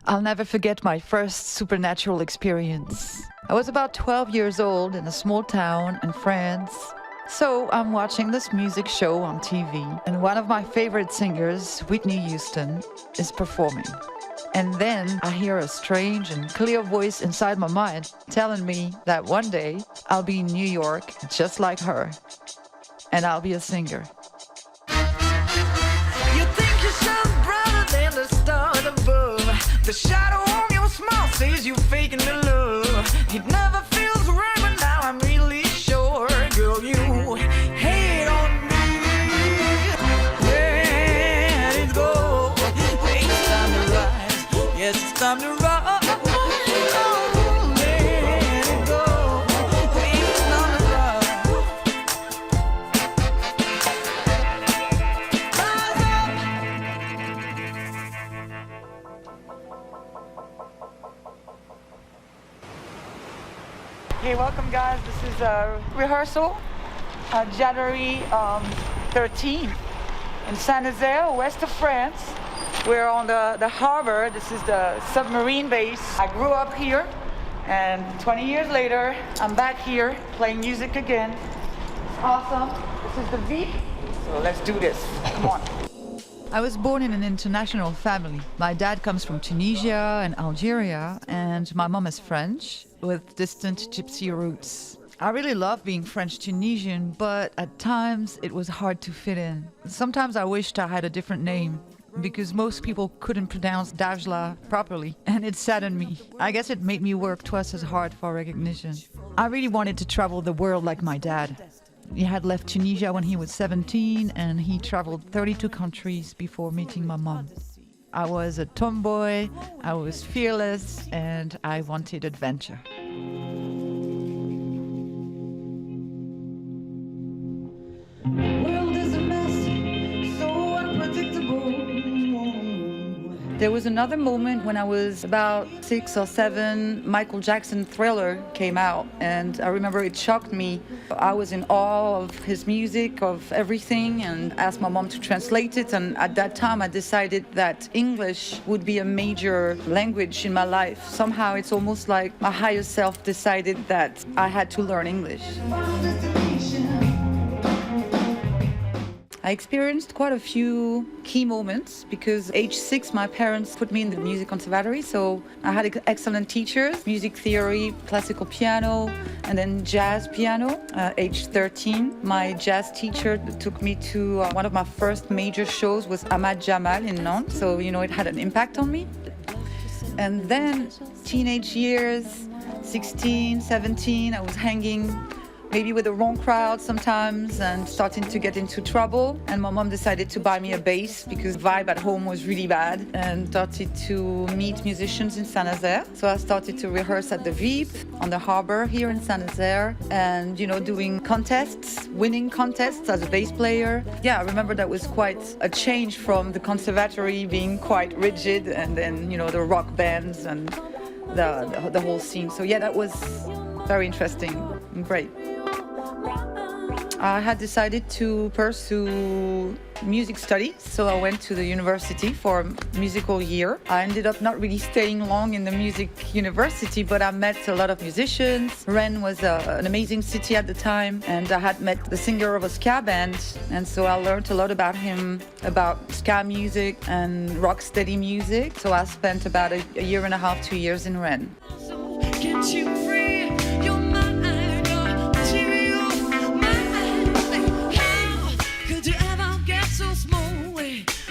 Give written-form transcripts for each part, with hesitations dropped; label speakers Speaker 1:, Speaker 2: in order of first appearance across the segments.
Speaker 1: I'll never forget my first supernatural experience. I was about 12 years old in a small town in France. So I'm watching this music show on TV, and one of my favorite singers, Whitney Houston, is performing. And then I hear a strange and clear voice inside my mind telling me that one day I'll be in New York just like her, and I'll be a singer.
Speaker 2: You think you shine brighter than the stars above. The shadow on your smile says you're faking the love. It never feels right, but now I'm really sure, girl, you hate on me. Let it go. It's time to rise. Yes, it's time to rise.
Speaker 3: Hey, welcome guys. This is a rehearsal January 13th in Senegal, west of France. We're on the harbor. This is the submarine base. I grew up here, and 20 years later, I'm back here playing music again. It's awesome. This is the beat. So let's do this. Come on.
Speaker 1: I was born in an international family. My dad comes from Tunisia and Algeria, and my mom is French with distant gypsy roots. I really love being French Tunisian, but at times it was hard to fit in. Sometimes I wished I had a different name, because most people couldn't pronounce Dajla properly, and it saddened me. I guess it made me work twice as hard for recognition. I really wanted to travel the world like my dad. He had left Tunisia when he was 17, and he traveled 32 countries before meeting my mom. I was a tomboy, I was fearless, and I wanted adventure. There was another moment when I was about 6 or 7, Michael Jackson Thriller came out, and I remember it shocked me. I was in awe of his music, of everything, and asked my mom to translate it, and at that time I decided that English would be a major language in my life. Somehow it's almost like my higher self decided that I had to learn English. I experienced quite a few key moments because age 6 my parents put me in the music conservatory, so I had excellent teachers, music theory, classical piano, and then jazz piano. Age 13 my jazz teacher took me to one of my first major shows was Ahmad Jamal in Nantes, so it had an impact on me. And then teenage years, 16, 17, I was hanging maybe with the wrong crowd sometimes and starting to get into trouble. And my mom decided to buy me a bass because vibe at home was really bad, and started to meet musicians in Saint-Nazaire. So I started to rehearse at the Reve on the harbor here in Saint-Nazaire and, doing contests, winning contests as a bass player. Yeah, I remember that was quite a change from the conservatory being quite rigid and then, the rock bands and the whole scene. So yeah, that was very interesting and great. I had decided to pursue music studies, so I went to the university for a musical year. I ended up not really staying long in the music university, but I met a lot of musicians. Rennes was an amazing city at the time, and I had met the singer of a ska band, and so I learned a lot about him, about ska music and rocksteady music. So I spent about a year and a half, 2 years in Rennes.
Speaker 2: Get you free, your mind.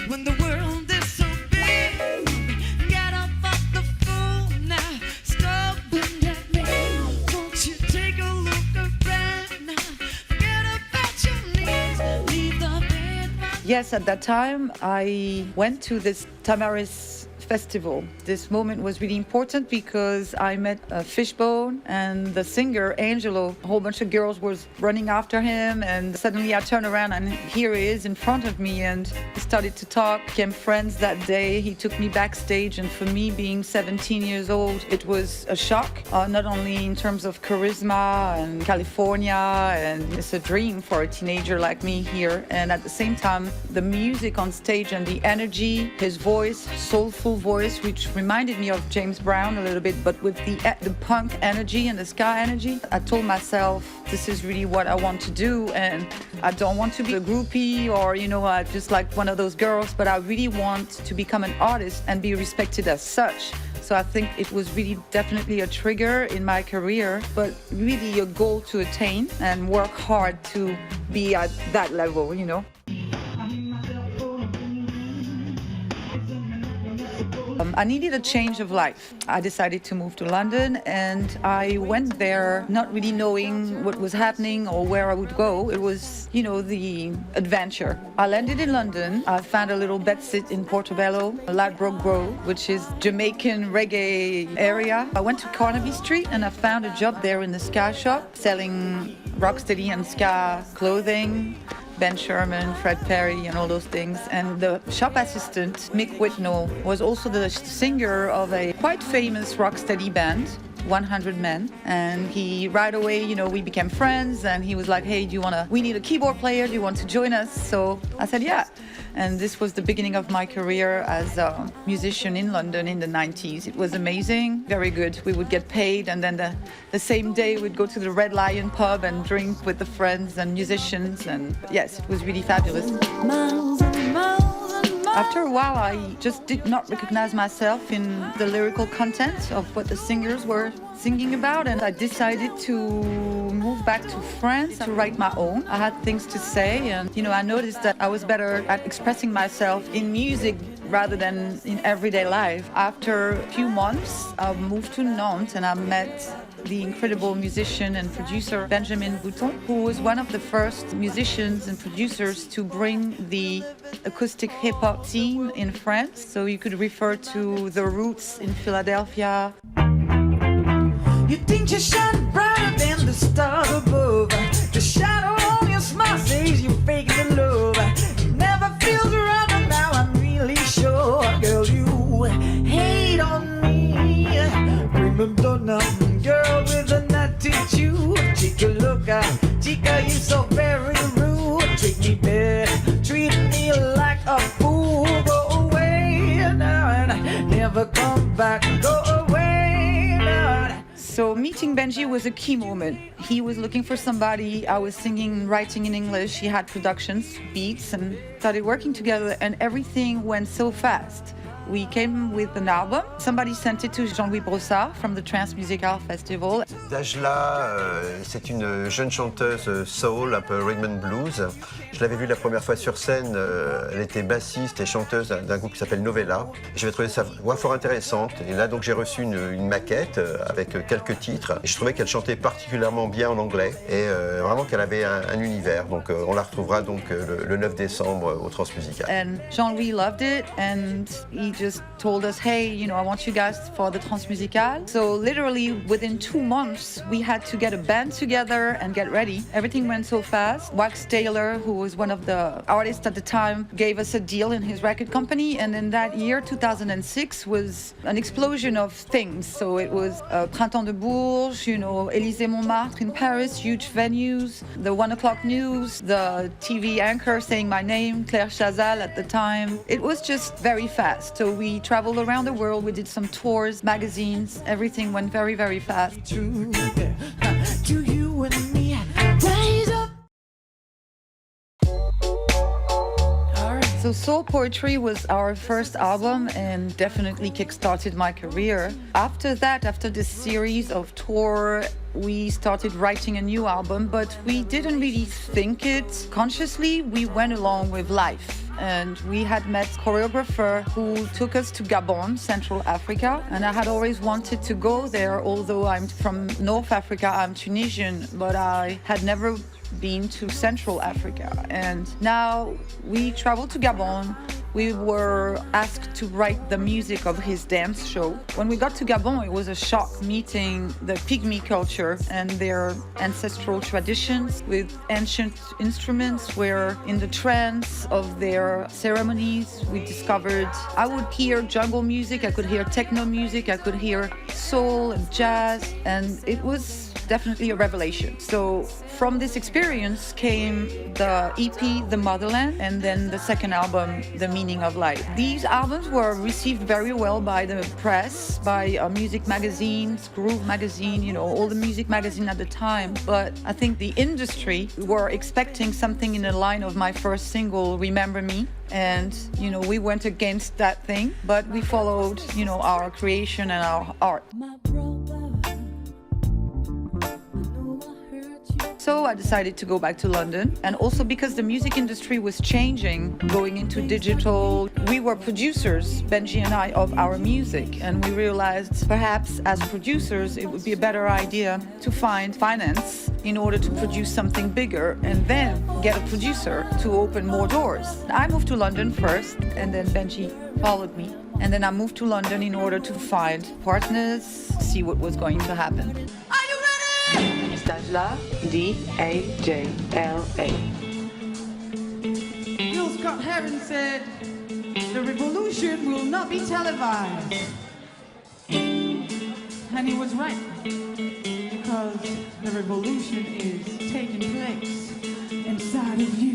Speaker 2: When the world is so big, get up off the phone now, stop and at me. Won't you take a look around now? Forget about your needs, leave the bed.
Speaker 1: Yes, at that time I went to this Tamaris festival. This moment was really important because I met Fishbone and the singer Angelo. A whole bunch of girls was running after him, and suddenly I turned around and here he is in front of me, and we started to talk, became friends that day. He took me backstage, and for me being 17 years old, it was a shock, not only in terms of charisma and California, and it's a dream for a teenager like me here, and at the same time the music on stage and the energy, his voice, soulful cool voice, which reminded me of James Brown a little bit, but with the punk energy and the ska energy. I told myself, this is really what I want to do, and I don't want to be a groupie or, just like one of those girls, but I really want to become an artist and be respected as such. So I think it was really definitely a trigger in my career, but really a goal to attain and work hard to be at that level, I needed a change of life. I decided to move to London, and I went there not really knowing what was happening or where I would go. It was, the adventure. I landed in London. I found a little bedsit in Portobello, Ladbroke Grove, which is Jamaican reggae area. I went to Carnaby Street and I found a job there in the ska shop, selling rocksteady and ska clothing. Ben Sherman, Fred Perry, and all those things. And the shop assistant, Mick Whitnall, was also the singer of a quite famous rocksteady band, 100 Men. And he right away, we became friends, and he was like, hey, we need a keyboard player, do you want to join us? So I said, yeah. And this was the beginning of my career as a musician in London in the 90s. It was amazing, very good. We would get paid, and then the same day we'd go to the Red Lion pub and drink with the friends and musicians. And yes, it was really fabulous. After a while, I just did not recognize myself in the lyrical content of what the singers were singing about, and I decided to move back to France to write my own. I had things to say, and I noticed that I was better at expressing myself in music rather than in everyday life. After a few months, I moved to Nantes and I met the incredible musician and producer Benjamin Bouton, who was one of the first musicians and producers to bring the acoustic hip-hop scene in France. So you could refer to the Roots in Philadelphia.
Speaker 2: You think you shine brighter than the stars above. The shadow on your smile says you're faking the love. It never feels right, but now I'm really sure. Girl, you hate on me. Remember nothing, girl with an attitude. Chica, look out, chica, you so very rude. Treat me bad, treat me like a fool. Go away now and never come back. Go away now.
Speaker 1: So meeting Benji was a key moment. He was looking for somebody. I was singing and writing in English. He had productions, beats, and started working together, and everything went so fast. We came with an album. Somebody sent it to Jean-Louis Brossard from the Musicale Festival.
Speaker 4: Dajla, c'est une jeune chanteuse soul, un peu rhythm and blues. Je l'avais vue la première fois sur scène. Elle était bassiste et chanteuse d'un groupe qui s'appelle Nouvelle. J'avais trouvé sa voix fort intéressante. Et là, donc, j'ai reçu une maquette avec quelques titres. Et je trouvais qu'elle chantait particulièrement bien en anglais et vraiment qu'elle avait un univers. Donc, on la retrouvera donc le 9 décembre au Transmusicale.
Speaker 1: And Jean-Louis loved it, and he just told us, hey, I want you guys for the Transmusicale. So literally within 2 months, we had to get a band together and get ready. Everything went so fast. Wax Taylor, who was one of the artists at the time, gave us a deal in his record company. And in that year, 2006, was an explosion of things. So it was Printemps de Bourges, Élysée Montmartre in Paris, huge venues, the 1 o'clock news, the TV anchor saying my name, Claire Chazal at the time. It was just very fast. So we traveled around the world, we did some tours, magazines, everything went very, very fast.
Speaker 2: True, to you and me, rise up.
Speaker 1: So Soul Poetry was our first album and definitely kickstarted my career. After that, after this series of tour, we started writing a new album, but we didn't really think it consciously. We went along with life. And we had met a choreographer who took us to Gabon, Central Africa. And I had always wanted to go there, although I'm from North Africa, I'm Tunisian, but I had never been to Central Africa. And now we traveled to Gabon. We were asked to write the music of his dance show. When we got to Gabon, it was a shock meeting the Pygmy culture and their ancestral traditions with ancient instruments. We're in the trance of their ceremonies. We discovered I would hear jungle music, I could hear techno music, I could hear soul and jazz, and it was definitely a revelation. So from this experience came the EP, The Motherland, and then the second album, The Meaning meaning of life. These albums were received very well by the press, by music magazines, Groove magazine, you know, all the music magazine at the time. But I think the industry were expecting something in the line of my first single, Remember Me. And, you know, we went against that thing, but we followed, you know, our creation and our art. So I decided to go back to London, and also because the music industry was changing, going into digital. We were producers, Benji and I, of our music, and we realized perhaps as producers it would be a better idea to find finance in order to produce something bigger and then get a producer to open more doors. I moved to London first, and then Benji followed me. And then I moved to London in order to find partners, see what was going to happen.
Speaker 2: Are you ready?
Speaker 1: Dajla, D-A-J-L-A.
Speaker 2: Bill Scott Heron said, the revolution will not be televised. And he was right, because the revolution is taking place inside of you.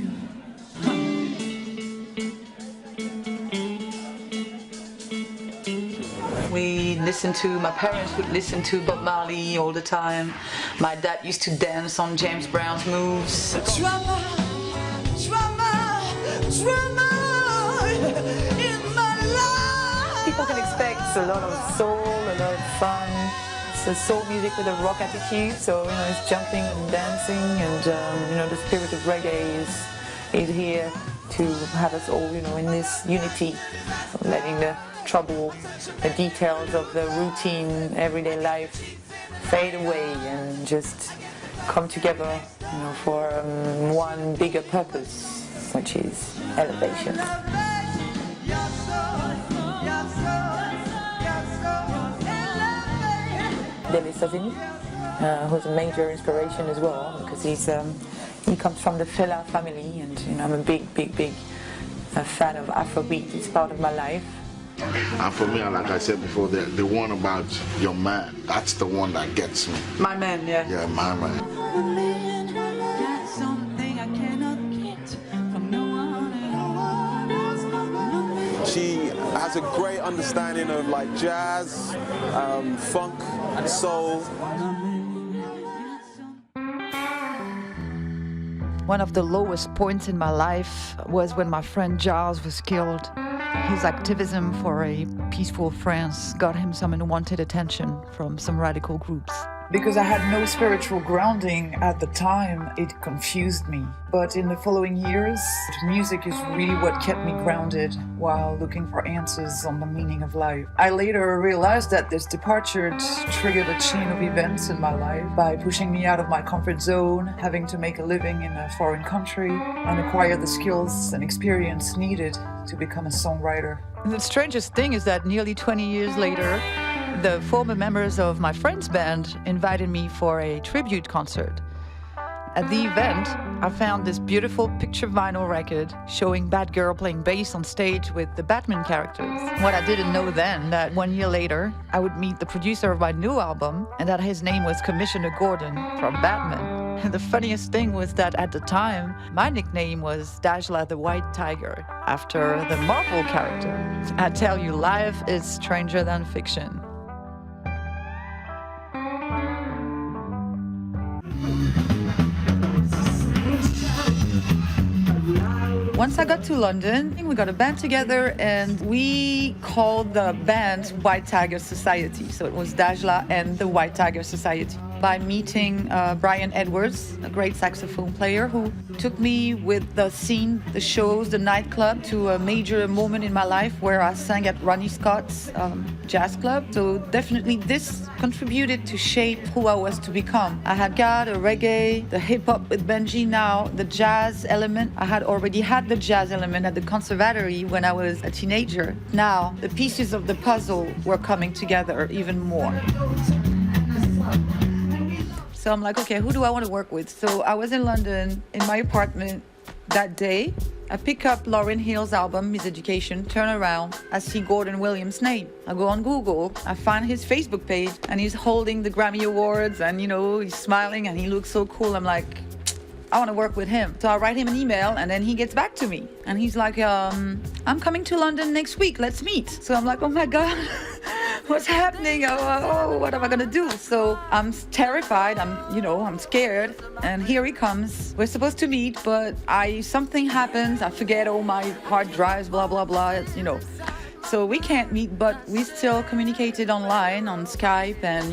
Speaker 1: My parents would listen to Bob Marley all the time. My dad used to dance on James Brown's moves.
Speaker 2: Drama, drama, drama in my life.
Speaker 1: People can expect a lot of soul, a lot of fun. It's a soul music with a rock attitude, so, you know, it's jumping and dancing, and, you know, the spirit of reggae is here to have us all, you know, in this unity, letting the trouble, the details of the routine, everyday life fade away and just come together, you know, for one bigger purpose, which is elevation. Who's a major inspiration as well, because he comes from the Fela family, and, you know, I'm a big fan of Afrobeat. It's part of my life.
Speaker 5: And for me, like I said before, the one about your man, that's the one that gets me.
Speaker 1: My man, yeah.
Speaker 5: Yeah, my man.
Speaker 2: That's something I cannot get from no one else.
Speaker 6: She has a great understanding of like jazz, funk, soul.
Speaker 1: One of the lowest points in my life was when my friend Giles was killed. His activism for a peaceful France got him some unwanted attention from some radical groups. Because I had no spiritual grounding at the time, it confused me. But in the following years, music is really what kept me grounded while looking for answers on the meaning of life. I later realized that this departure triggered a chain of events in my life by pushing me out of my comfort zone, having to make a living in a foreign country, and acquire the skills and experience needed to become a songwriter. And the strangest thing is that nearly 20 years later, the former members of my friend's band invited me for a tribute concert. At the event, I found this beautiful picture vinyl record showing Bad Girl playing bass on stage with the Batman characters. What I didn't know then, that 1 year later, I would meet the producer of my new album, and that his name was Commissioner Gordon from Batman. And the funniest thing was that at the time, my nickname was Dajla the White Tiger, after the Marvel character. I tell you, life is stranger than fiction. Once I got to London, we got a band together and we called the band White Tiger Society. So it was Dajla and the White Tiger Society. By meeting Brian Edwards, a great saxophone player who took me with the scene, the shows, the nightclub to a major moment in my life where I sang at Ronnie Scott's jazz club. So definitely this contributed to shape who I was to become. I had got a reggae, the hip hop with Benji now, the jazz element. I had already had the jazz element at the conservatory when I was a teenager. Now the pieces of the puzzle were coming together even more. So I'm like, okay, who do I want to work with? So I was in London in my apartment that day. I pick up Lauryn Hill's album, Miseducation, turn around, I see Gordon Williams' name. I go on Google, I find his Facebook page, and he's holding the Grammy Awards, and, you know, he's smiling and he looks so cool. I'm like, I want to work with him. So I write him an email and then he gets back to me. And he's like, I'm coming to London next week, let's meet. So I'm like, oh my God, what's happening? Oh, what am I gonna do? So I'm terrified, I'm scared. And here he comes. We're supposed to meet, but something happens. I forget all my hard drives, blah, blah, blah, So we can't meet, but we still communicated online on Skype, and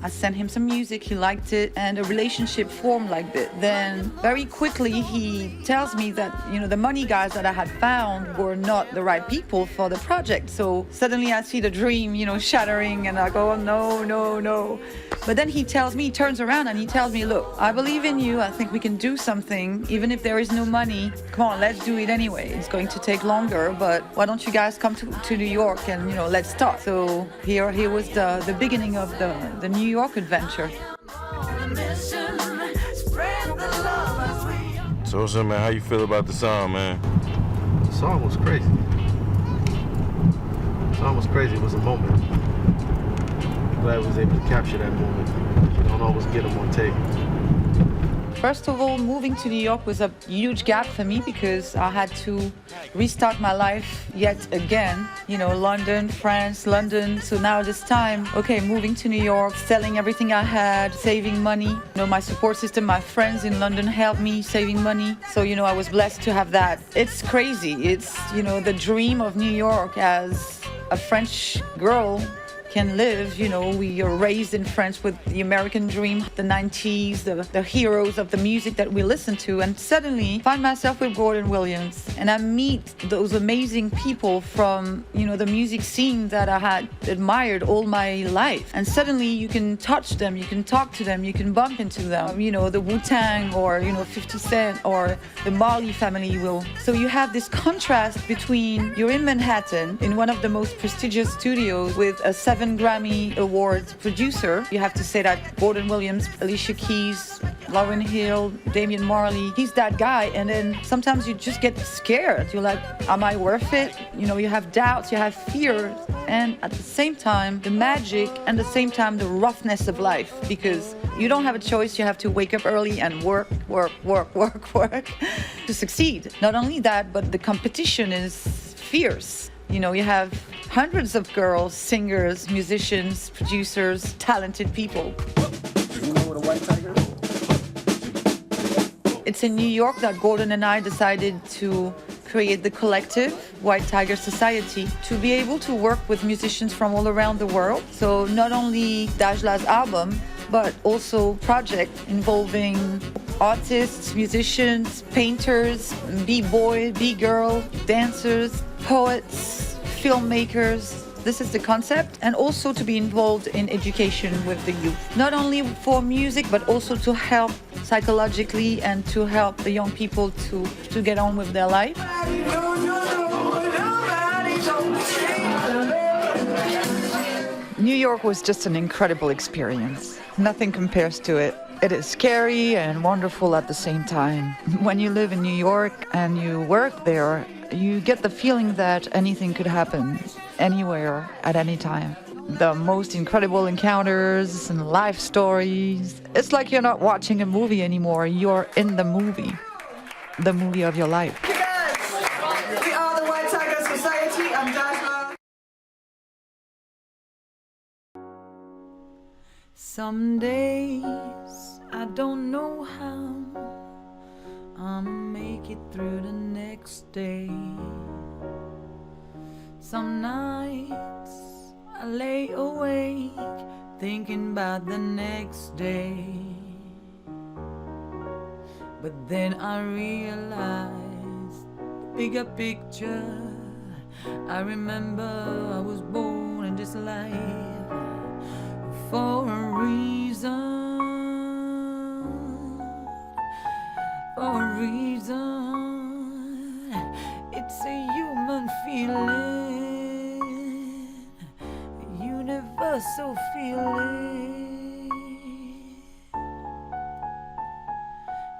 Speaker 1: I sent him some music, he liked it, and a relationship formed like that. Then very quickly he tells me that the money guys that I had found were not the right people for the project. So suddenly I see the dream shattering, and I go, oh, no. But then he turns around and he tells me, look, I believe in you, I think we can do something, even if there is no money. Come on, let's do it anyway. It's going to take longer, but why don't you guys come to New York and let's start. So here was the beginning of the New York adventure.
Speaker 7: So man, how you feel about the song, man?
Speaker 8: The song was crazy. It was a moment. I'm glad I was able to capture that moment. You don't always get them on tape.
Speaker 1: First of all, moving to New York was a huge gap for me because I had to restart my life yet again. London, France, London. So now this time, moving to New York, selling everything I had, saving money. My support system, my friends in London helped me saving money. So, I was blessed to have that. It's crazy. It's, the dream of New York as a French girl can live. We are raised in France with the American dream, the 90s, the heroes of the music that we listen to, and suddenly find myself with Gordon Williams, and I meet those amazing people from, the music scene that I had admired all my life, and suddenly you can touch them, you can talk to them, you can bump into them, the Wu-Tang or, 50 Cent or the Marley family will. So you have this contrast between you're in Manhattan in one of the most prestigious studios with a 7 Grammy Awards producer. You have to say that Gordon Williams, Alicia Keys, Lauryn Hill, Damian Marley, he's that guy. And then sometimes you just get scared. You're like, am I worth it? You have doubts, you have fears. And at the same time, the magic and the same time, the roughness of life. Because you don't have a choice. You have to wake up early and work to succeed. Not only that, but the competition is fierce. You have hundreds of girls, singers, musicians, producers, talented people.
Speaker 6: You know what a white tiger is?
Speaker 1: It's in New York that Gordon and I decided to create the collective White Tiger Society to be able to work with musicians from all around the world. So not only Dajla's album, but also project involving artists, musicians, painters, b-boy, b-girl, dancers, poets, filmmakers. This is the concept, and also to be involved in education with the youth. Not only for music, but also to help psychologically and to help the young people to get on with their life. New York was just an incredible experience. Nothing compares to it. It is scary and wonderful at the same time. When you live in New York and you work there, you get the feeling that anything could happen anywhere at any time. The most incredible encounters and life stories. It's like you're not watching a movie anymore. You're in the movie of your life.
Speaker 3: Yes, we are the White Tiger Society. I'm Dajla.
Speaker 2: Some days I don't know how I'ma make it through the next day. Some nights I lay awake thinking about the next day. But then I realized the bigger picture. I remember I was born in this life for a reason. For a reason, it's a human feeling, a universal feeling.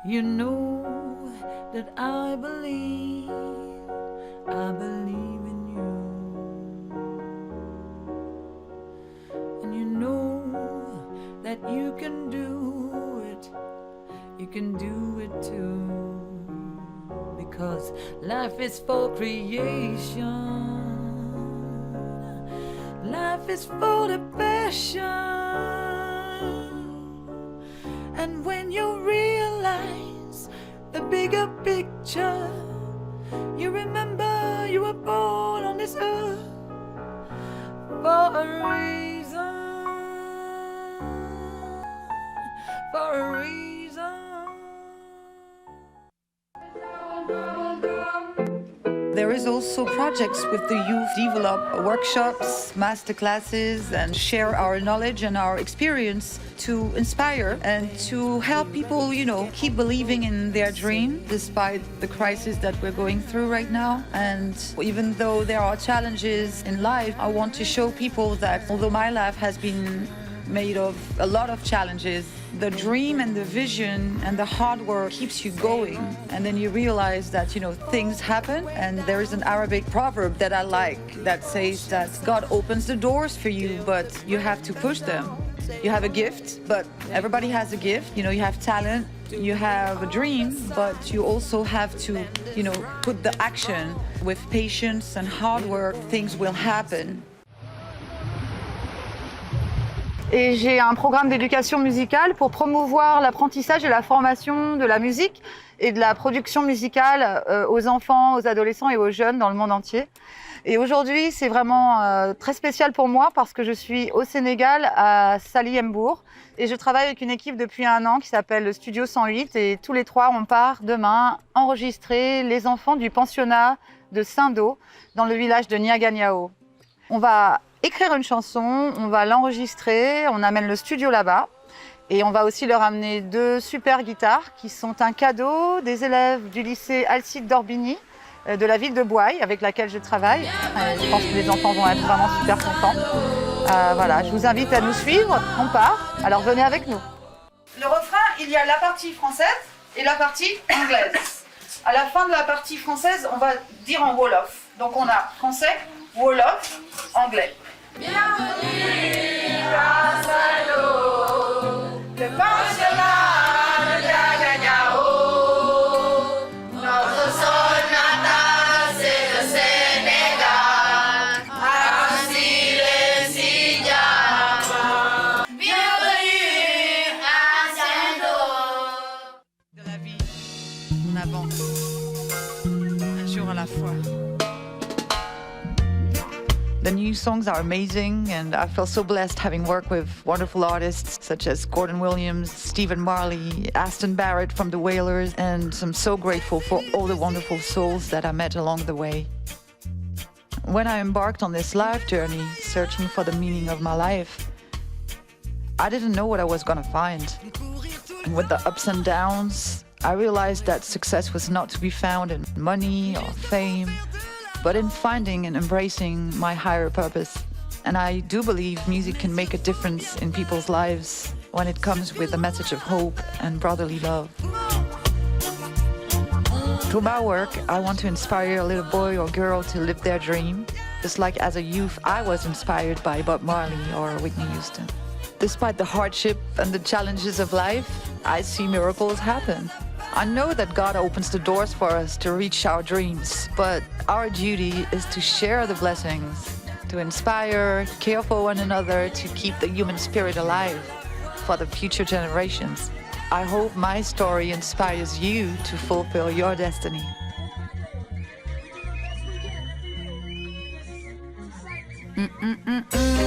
Speaker 2: You know that I believe in you. And you know that you can do it
Speaker 1: you can do it too. Because life is for creation, life is full of passion. And when you realize the bigger picture, you remember you were born on this earth for a reason, for a reason. There is also projects with the youth, develop workshops, master classes, and share our knowledge and our experience to inspire and to help people, keep believing in their dream despite the crisis that we're going through right now. And even though there are challenges in life, I want to show people that although my life has been made of a lot of challenges, the dream and the vision and the hard work keeps you going. And then you realize that, things happen. And there is an Arabic proverb that I like that says that God opens the doors for you, but you have to push them. You have a gift, but everybody has a gift. You have talent, you have a dream, but you also have to, put the action. With patience and hard work, things will happen.
Speaker 3: Et j'ai un programme d'éducation musicale pour promouvoir l'apprentissage et la formation de la musique et de la production musicale aux enfants, aux adolescents et aux jeunes dans le monde entier. Et aujourd'hui, c'est vraiment très spécial pour moi parce que je suis au Sénégal, à Saly-Mbourg, et je travaille avec une équipe depuis 1 an qui s'appelle le Studio 108, et tous les 3, on part demain enregistrer les enfants du pensionnat de Saint-Do dans le village de Niaganyao. On va écrire une chanson, on va l'enregistrer, on amène le studio là-bas et on va aussi leur amener 2 super guitares qui sont un cadeau des élèves du lycée Alcide d'Orbigny de la ville de Boye avec laquelle je travaille. Je pense que les enfants vont être vraiment super contents. Voilà, je vous invite à nous suivre, on part, alors venez avec nous. Le refrain, il y a la partie française et la partie anglaise. À la fin de la partie française, on va dire en Wolof. Donc on a français, Wolof, anglais. Bienvenue à Saint-Do, le pensionnat de Niaganyao. Notre sol natal, c'est le Sénégal. Ainsi les Sidiamas. Bienvenue à Saint-Do. De la vie, on avance, un jour à la fois. The new songs are amazing, and I feel so blessed having worked with wonderful artists such as Gordon Williams, Stephen Marley, Aston Barrett from the Wailers, and I'm so grateful for all the wonderful souls that I met along the way. When I embarked on this life journey, searching for the meaning of my life, I didn't know what I was gonna find. And with the ups and downs, I realized that success was not to be found in money or fame, but in finding and embracing my higher purpose. And I do believe music can make a difference in people's lives when it comes with a message of hope and brotherly love. Through my work, I want to inspire a little boy or girl to live their dream, just like as a youth I was inspired by Bob Marley or Whitney Houston. Despite the hardship and the challenges of life, I see miracles happen. I know that God opens the doors for us to reach our dreams, but our duty is to share the blessings, to inspire, care for one another, to keep the human spirit alive for the future generations. I hope my story inspires you to fulfill your destiny. Mm-mm-mm-mm.